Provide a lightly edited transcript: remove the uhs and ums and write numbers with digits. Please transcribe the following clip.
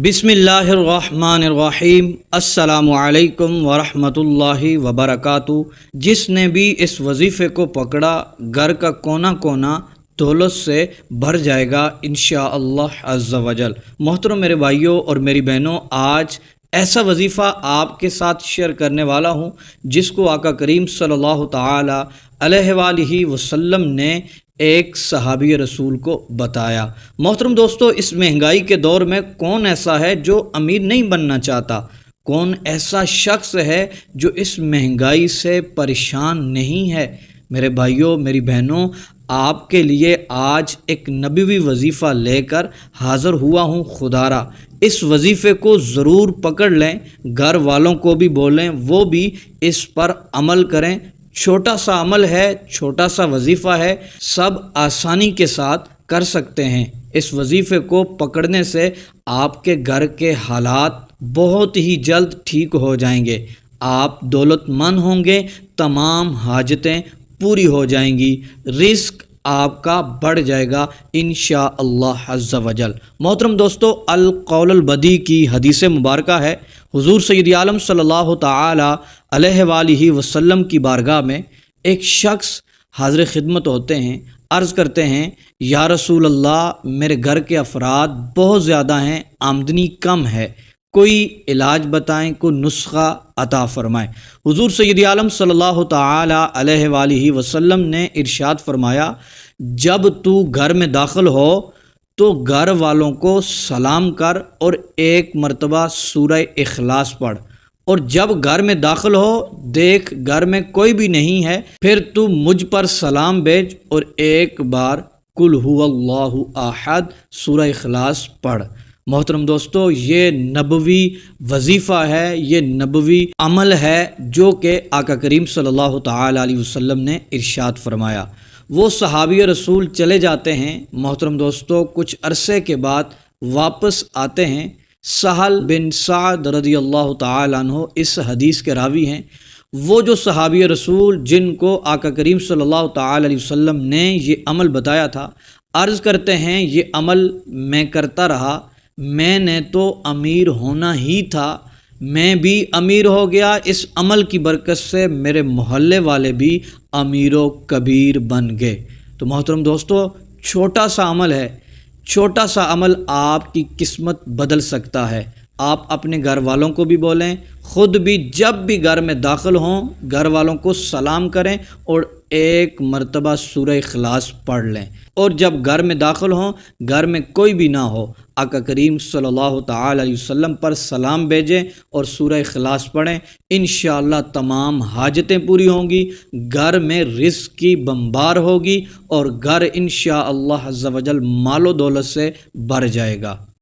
बिस्मिल्लाहिर्रहमानिर्रहीम। अस्सलामु अलैकुम वरहमतुल्लाहि वबरकातुहू। जिसने भी इस वजीफ़े को पकड़ा घर का कोना कोना दौलत से भर जाएगा इंशाअल्लाह अज़्ज़ा वजल। मोहतरम मेरे भाइयों और मेरी बहनों, आज ऐसा वजीफ़ा आपके साथ शेयर करने वाला हूँ जिसको आका करीम सल्लल्लाहु ताला अलैहि वसल्लम ने एक सहाबी रसूल को बताया। मोहतरम दोस्तों, इस महंगाई के दौर में कौन ऐसा है जो अमीर नहीं बनना चाहता? कौन ऐसा शख्स है जो इस महंगाई से परेशान नहीं है? मेरे भाइयों मेरी बहनों, आपके लिए आज एक नबवी वजीफ़ा लेकर हाज़िर हुआ हूँ खुदारा। इस वजीफ़े को ज़रूर पकड़ लें, घर वालों को भी बोलें, वो भी इस पर अमल करें। छोटा सा अमल है, छोटा सा वजीफ़ा है, सब आसानी के साथ कर सकते हैं। इस वजीफ़े को पकड़ने से आपके घर के हालात बहुत ही जल्द ठीक हो जाएंगे। आप दौलतमंद होंगे, तमाम हाजतें पूरी हो जाएंगी, रिस्क आपका बढ़ जाएगा इंशाअल्लाह अज़्ज़ा वजल। मोहतरम दोस्तों, अल कौल बदी की हदीस मुबारका है, हुज़ूर सय्यद आलम सल्लल्लाहु ताला अलैहि वसल्लम की बारगाह में एक शख्स हाज़िर खिदमत होते हैं। अर्ज़ करते हैं, या रसूल अल्लाह, मेरे घर के अफराद बहुत ज़्यादा हैं, आमदनी कम है, कोई इलाज बताएं, कोई नुस्खा अता फ़रमाएं। हुज़ूर सय्यद आलम सल्लल्लाहु ताला अलैहि वसल्लम ने इरशाद फरमाया, जब तू घर में दाखिल हो तो घर वालों को सलाम कर और एक मरतबा सूरह इखलास पढ़, और जब घर में दाखिल हो देख घर में कोई भी नहीं है, फिर तू मुझ पर सलाम भेज और एक बार कुल हुवल्लाहु अहद सूरह इखलास पढ़। मोहतरम दोस्तों, ये नबवी वजीफ़ा है, ये नबवी अमल है जो कि आका करीम सल्लल्लाहु ताला अलैहि वसल्लम ने इरशाद फरमाया। वो सहाबी रसूल चले जाते हैं। मोहतरम दोस्तों, कुछ अरसे के बाद वापस आते हैं। सहल बिन साद रज़ियल्लाहु ताला अन्हु इस हदीस के रावी हैं। वो जो सहाबी रसूल जिनको आका करीम सल्लल्लाहु ताला अलैहि वसल्लम ने ये अमल बताया था, अर्ज़ करते हैं, ये अमल मैं करता रहा, मैंने तो अमीर होना ही था, मैं भी अमीर हो गया। इस अमल की बरकत से मेरे मोहल्ले वाले भी अमीरों कबीर बन गए। तो मोहतरम दोस्तों, छोटा सा अमल है, छोटा सा अमल आपकी किस्मत बदल सकता है। आप अपने घर वालों को भी बोलें, ख़ुद भी जब भी घर में दाखिल हों घर वालों को सलाम करें और एक मरतबा सूरह इखलास पढ़ लें, और जब घर में दाखिल हों घर में कोई भी ना हो, आका करीम सल्लल्लाहु ताला अलैहि वसल्लम पर सलाम भेजें और सूरह इखलास पढ़ें। इंशाअल्लाह तमाम हाजतें पूरी होंगी, घर में रिज़्क़ की बम्बार होगी और घर इंशाअल्लाह अज़्ज़ा वजल मालो दौलत से भर जाएगा।